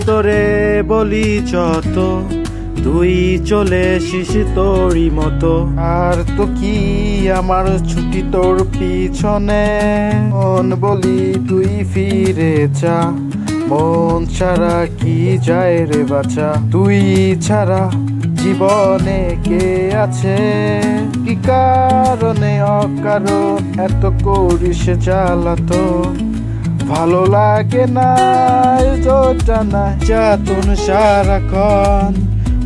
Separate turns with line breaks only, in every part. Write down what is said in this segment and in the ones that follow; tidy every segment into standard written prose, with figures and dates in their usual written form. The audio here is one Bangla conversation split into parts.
তোরে বলি যত, তুই চলে এসিস তোরই মতো। আর তো কি আমার ছুটি তোর পিছনে, মন বলি তুই ফিরে যা, মন ছাড়া কি যায় রে বাছা। তুই ছাড়া জীবনে কে আছে, কি কারণে অকারণ এত করিস জ্বালাতন। ভালো লাগে না জোটা না যাতন সারাক্ষণ।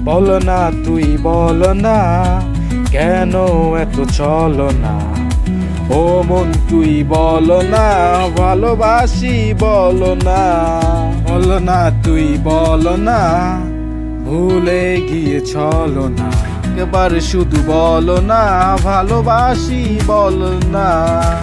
বল না তুই বল না, কেন এত চলো না। ও মন তুই বল না, ভালোবাসি বল না। বল না তুই বল না, ভুলে গিয়ে চলো না। এবার শুধু বলো না, ভালোবাসি বল না।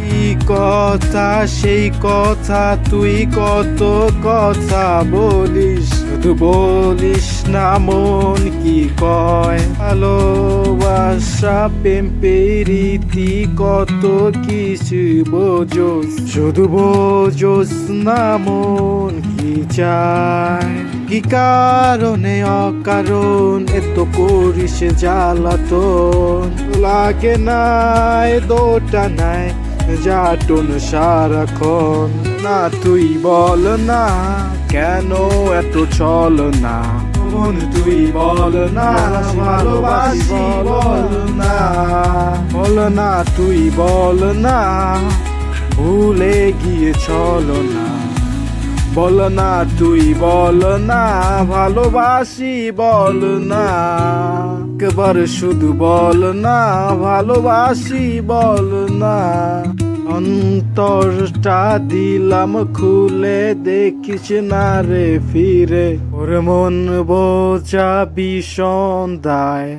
কি কথা সেই কথা, তুই কত কথা বলিস, শুধু বলিস না মন কি কয়। ভালোবাসা প্রেম প্রীতি কত কিছু বোঝোস, শুধু বোঝোস না মন কি চায়। কি কারণে অকারণ এত করিস জ্বালাতন। লাগে নাই দোটা নাই যাটন সারাক্ষণ। না তুই বল না, কেন এত চল না। মন তুই বল না, ভালোবাসি বল না। বল না তুই বল না, ভুলে গিয়ে চলো না। বল না তুই বল না, ভালোবাসি বল না। একবার শুধু বল না, ভালোবাসি বল না। অন্তরটা দিলাম খুলে, দেখিস না রে ফিরে। ওর মন বোঝা ভীষণ দায়।